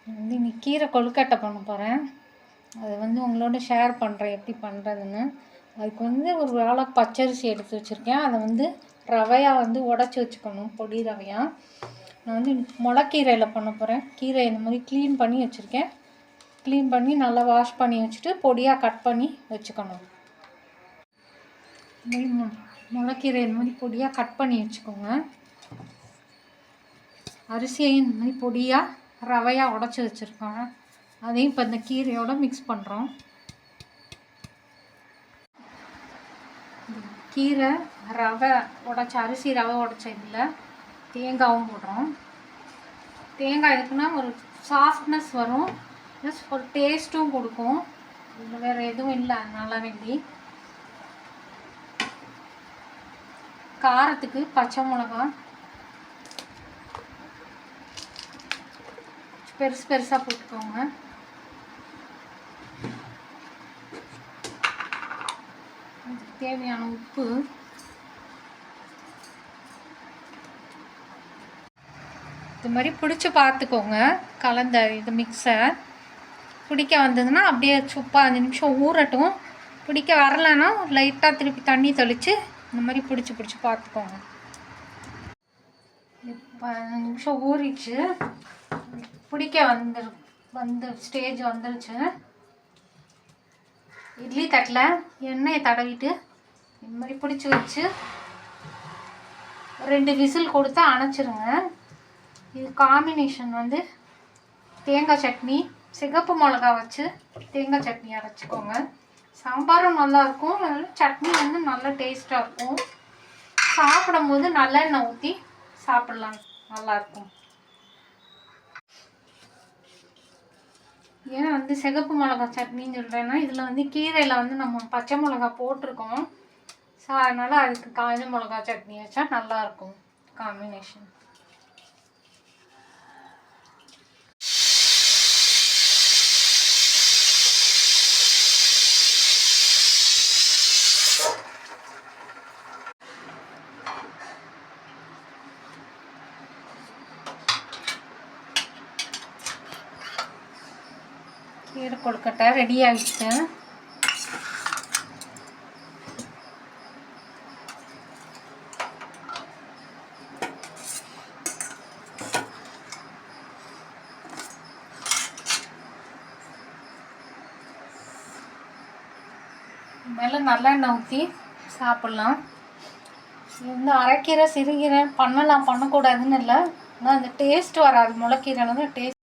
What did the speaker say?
வந்து இன்னைக்கு கீரை கொழுக்கட்டை பண்ண போகிறேன். அதை வந்து உங்களோட ஷேர் பண்ணுறேன் எப்படி பண்ணுறதுன்னு. அதுக்கு வந்து ஒரு வேளை பச்சரிசி எடுத்து வச்சுருக்கேன். அதை வந்து ரவையாக வந்து உடச்சி வச்சுக்கணும், பொடி ரவையாக. நான் வந்து முளைக்கீரையில் பண்ண போகிறேன். கீரை இந்த மாதிரி க்ளீன் பண்ணி வச்சுருக்கேன். க்ளீன் பண்ணி நல்லா வாஷ் பண்ணி வச்சுட்டு பொடியாக கட் பண்ணி வச்சுக்கணும். முளைக்கீரை இந்த மாதிரி பொடியாக கட் பண்ணி வச்சுக்கோங்க. அரிசியையும் இந்த மாதிரி பொடியாக ரவையாக உடச்சி வச்சுருக்கோம். அதையும் இப்போ இந்த கீரையோடு மிக்ஸ் பண்ணுறோம். கீரை ரவை உடச்ச அரிசி ரவை உடச்ச இதில் தேங்காயும் போடுறோம். தேங்காய் எதுக்குன்னா ஒரு சாஃப்ட்னஸ் வரும், ப்ளஸ் ஒரு டேஸ்ட்டும் கொடுக்கும். இதில் வேறு எதுவும் இல்லை, நல்லா வேண்டி. காரத்துக்கு பச்சை மிளகா பெருசு பெருசாக போட்டுக்கோங்க. தேவையான உப்பு, இது மாதிரி பிடிச்சி பார்த்துக்கோங்க. கலந்த இது மிக்ஸை பிடிக்க வந்ததுன்னா அப்படியே சுப்பா 5 நிமிஷம் ஊறட்டும். பிடிக்க வரலைன்னா லைட்டாக திருப்பி தண்ணி தெளித்து இந்த மாதிரி பிடிச்சி பார்த்துக்கோங்க. இப்போ 5 நிமிஷம் ஊறிச்சு, பிடிக்க வந்து ஸ்டேஜ் வந்துருச்சு. இட்லி தட்டில் எண்ணெயை தடவிட்டு இந்த மாதிரி பிடிச்சி வச்சு 2 விசில் கொடுத்து அணைச்சிருங்க. இது காம்பினேஷன் வந்து தேங்காய் சட்னி, சிகப்பு மிளகா வச்சு தேங்காய் சட்னி அரைச்சிக்கோங்க. சாம்பாரும் நல்லாயிருக்கும், சட்னி வந்து நல்ல டேஸ்ட்டாக இருக்கும். சாப்பிடும் போது நல்லெண்ணெய் ஊற்றி சாப்பிட்லாம், நல்லாயிருக்கும். ஏன்னா வந்து சிகப்பு மிளகா சட்னின்னு சொல்கிறேன்னா இதில் வந்து கீரையில் வந்து நம்ம பச்சை மிளகா போட்டிருக்கோம். ஸோ அதனால் அதுக்கு காய்ஞ்ச மிளகா சட்னி வச்சா நல்லாயிருக்கும் காம்பினேஷன். கீரை கொழுக்கட்டை ரெடி ஆகிடுச்சு. மேலே நல்லெண்ணெய் ஊற்றி சாப்பிட்லாம். இது வந்து அரைக்கீரை சிறுகீரை பண்ணலாம், பண்ணக்கூடாதுன்னு இல்லை. ஆனால் அந்த டேஸ்ட் வராது. முளைக்கீரையில் தான் டேஸ்ட்